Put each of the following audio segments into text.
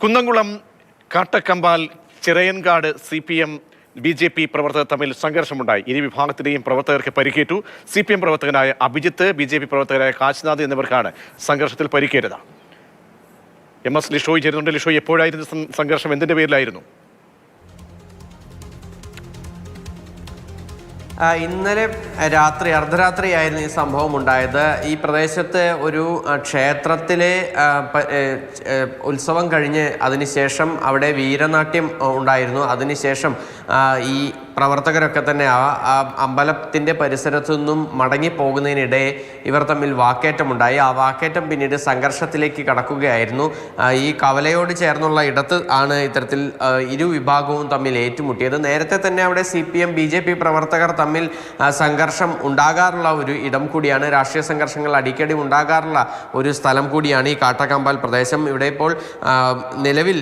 Kunnamkulam Kattakampal ചിറയൻകാട് CPM BJP പ്രവർത്തകർ തമ്മിൽ സംഘർഷമുണ്ടായി. ഇരു വിഭാഗത്തിലെയും പ്രവർത്തകർക്ക് പരിക്കേറ്റു. CPM പ്രവർത്തകനായ അഭിജിത്ത്, BJP പ്രവർത്തകരായ കാശിനാഥ് എന്നിവർക്കാണ് സംഘർഷത്തിൽ പരിക്കേറ്റത്. MS ലിഷോയ് ചേരുന്നുണ്ട്. ലിഷോയ്, എപ്പോഴായിരുന്നു സംഘർഷം? എന്തിന്റെ പേരിലായിരുന്നു? ഇന്നലെ രാത്രി അർദ്ധരാത്രിയായിരുന്നു ഈ സംഭവം ഉണ്ടായത്. ഈ പ്രദേശത്ത് ഒരു ക്ഷേത്രത്തിലെ ഉത്സവം കഴിഞ്ഞ് അതിനുശേഷം അവിടെ വീരനാട്യം ഉണ്ടായിരുന്നു. അതിനുശേഷം ഈ പ്രവർത്തകരൊക്കെ തന്നെ ആ അമ്പലത്തിൻ്റെ പരിസരത്തു നിന്നും മടങ്ങിപ്പോകുന്നതിനിടെ ഇവർ തമ്മിൽ വാക്കേറ്റമുണ്ടായി. ആ വാക്കേറ്റം പിന്നീട് സംഘർഷത്തിലേക്ക് കടക്കുകയായിരുന്നു. ഈ കവലയോട് ചേർന്നുള്ള ഇടത്ത് ആണ് ഇത്തരത്തിൽ ഇരു വിഭാഗവും തമ്മിൽ ഏറ്റുമുട്ടിയത്. നേരത്തെ തന്നെ അവിടെ CPM BJP പ്രവർത്തകർ തമ്മിൽ സംഘർഷം ഉണ്ടാകാറുള്ള ഒരു ഇടം കൂടിയാണ്. രാഷ്ട്രീയ സംഘർഷങ്ങൾ അടിക്കടി ഉണ്ടാകാറുള്ള ഒരു സ്ഥലം കൂടിയാണ് ഈ കാട്ടക്കമ്പാൽ പ്രദേശം. ഇവിടെ ഇപ്പോൾ നിലവിൽ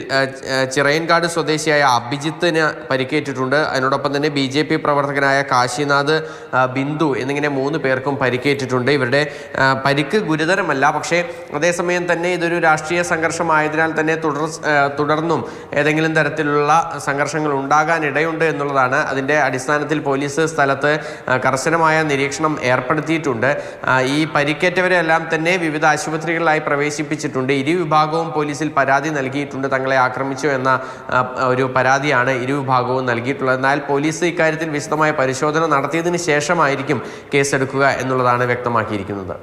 ചിറയൻകാട് സ്വദേശിയായ അഭിജിത്തിന് പരിക്കേറ്റിട്ടുണ്ട്. അതിനോടൊപ്പം തന്നെ BJP പ്രവർത്തകനായ കാശിനാഥ്, ബിന്ദു എന്നിങ്ങനെ 3 പേർക്കും പരിക്കേറ്റിട്ടുണ്ട്. ഇവരുടെ പരിക്ക് ഗുരുതരമല്ല. പക്ഷേ അതേസമയം തന്നെ ഇതൊരു രാഷ്ട്രീയ സംഘർഷമായതിനാൽ തന്നെ തുടർന്നും ഏതെങ്കിലും തരത്തിലുള്ള സംഘർഷങ്ങൾ ഉണ്ടാകാനിടയുണ്ട് എന്നുള്ളതാണ്. അതിൻ്റെ അടിസ്ഥാനത്തിൽ പോലീസ് സ്ഥലത്ത് കർശനമായ നിരീക്ഷണം ഏർപ്പെടുത്തിയിട്ടുണ്ട്. ഈ പരിക്കേറ്റവരെല്ലാം തന്നെ വിവിധ ആശുപത്രികളിലായി പ്രവേശിപ്പിച്ചിട്ടുണ്ട്. ഇരു വിഭാഗവും പോലീസിൽ പരാതി നൽകിയിട്ടുണ്ട്. തങ്ങളെ ആക്രമിച്ചു എന്ന ഒരു പരാതിയാണ് ഇരു വിഭാഗവും നൽകിയിട്ടുള്ളത്. എന്നാൽ പോലീസ് ഇക്കാര്യത്തിൽ വിശദമായ പരിശോധന നടത്തിയതിന് ശേഷമായിരിക്കും കേസെടുക്കുക എന്നുള്ളതാണ് വ്യക്തമാക്കിയിരിക്കുന്നത്.